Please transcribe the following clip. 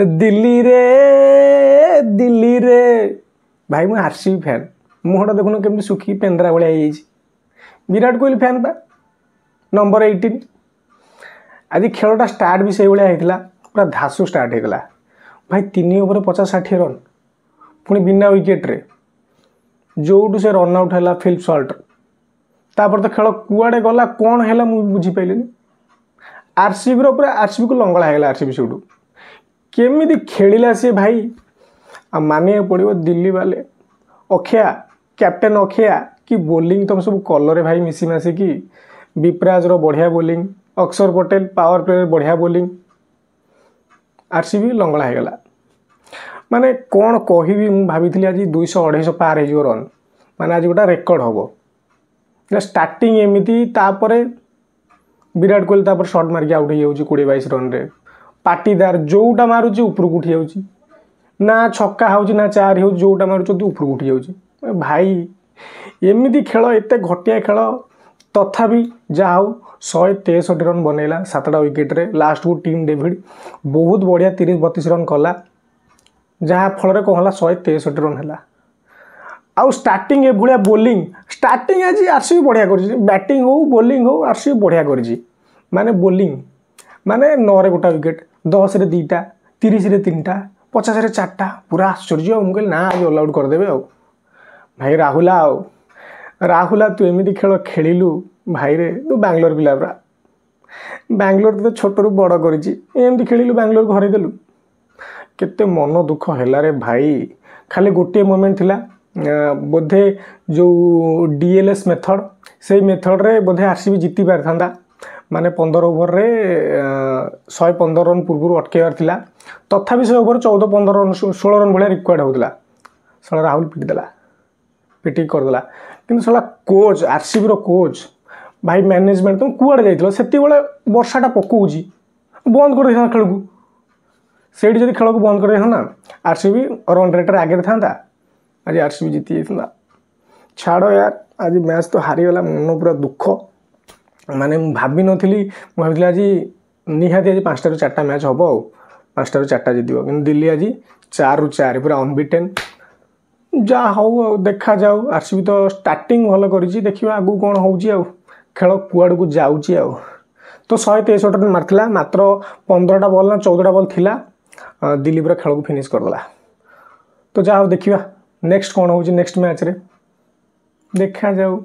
दिल्ली रे भाई मुझे आरसीबी फैन मुहटा देखुन केमती सुखी पेंद्रा भाई विराट कोहली फैन पा नंबर 18 आज खेलटा स्टार्ट भी से भाया होता पूरा धासु स्टार्ट होता भाई 3 ओवर 50-60 रन पुणी बिना विकेट्रे जोटू से रन आउट है फिल्प सल्ट तापर तो खेल कुआड़े गला कौन है मुझे बुझीपारे आरसीबी पूरा आरसीबी को लंगड़ा है आरसीबी से केमी खेला सी भाई मानिया पड़ो दिल्ली वाले अक्षया कैप्टेन अक्षया कि बोलिंग तुम सब कलर भाई मिसी मासिकी विप्राज बढ़िया बोलिंग अक्षर पटेल पावर प्ले बढ़िया बोलिंग आरसीबी लंगड़ा है गला माने कौन कहि मु भाभी आज 200-250 पार हो रन माने आज गोटा रेकर्ड हम स्टार्टिंग एमती तापर विराट कोहली तापर शॉट मारिक आउट हो 20-22 रन रे पाटीदार जोटा मारुची उपरक उठी जाऊँ ना छक्का हो ना चार हो जोटा मारुच उपरक उठी जाऊँ भाई एमती खेल एत घटिया खेल तथापि जहा हो 163 रन बनैला 7टा विकेट्रे लास्ट को टीम डेविड बहुत बढ़िया 30-32 रन कला जहाँ फल कौन है 163 रन है आउ स्टार्टिंग ए भाया बोलिंग स्टार्टिंग आज आरसीबी बढ़िया कर बैटिंग हो बोलिंग हो आरसीबी बढ़िया कर माने बोलिंग माने 9 रे गोटा विकेट 10 रे 2टा 30 रे 3टा 50 रे 4टा पूरा आश्चर्य मुझे ना आज ऑल आउट करदे भाई राहुला तू एमती खेल खेलु भाई रे तू बांग्लोर पिला पूरा बांग्लोर तो छोट रू बड़ करमती खेलु बांग्लोर हरईदेलु केते मन दुख है रे भाई खाली गोटे मोमेंट थिला बोधे जो डीएलएस मेथड से मेथड रे बोधे आरसीबी जीति पार था माने 15 ओवर रे 115 रन पूर्व अटकेबार थिला तथापि से ओवर 14-15 रन 16 रन भाया रिक्वायर्ड होता साला राहुल पिटी करदेला कि साला कोच आरसीबी कोच भाई मैनेजमेंट तुम कुआड़े जाइल से वर्षाटा पकाऊँ बंद कर खेल को से खेल को बंद कर ना आरसीबी रन रेट आगे था आज आरसीबी जीति जाता छाड़ यार आज मैच तो हारीगला मन पूरा दुख माने भाभी भाई आज निहाती आज 5 टा 4टा मैच हम आ 5 टा 4टा जीत कि दिल्ली आज 4-4 पूरा अनबिटेन जा हो देखा जाऊ आरसीबी तो स्टार्टिंग भल कर देखा आगू कौन हो खेल कुआड़ को जाऊँगी तो 163 रन मार्ला मात्र 15टा बॉल ना 14टा बॉल थिला दिल्ली पूरा खेल को फिनिश करदेला तो जा देखा नेक्स्ट कौन हो नेक्स्ट मैच रे देखा जाऊ।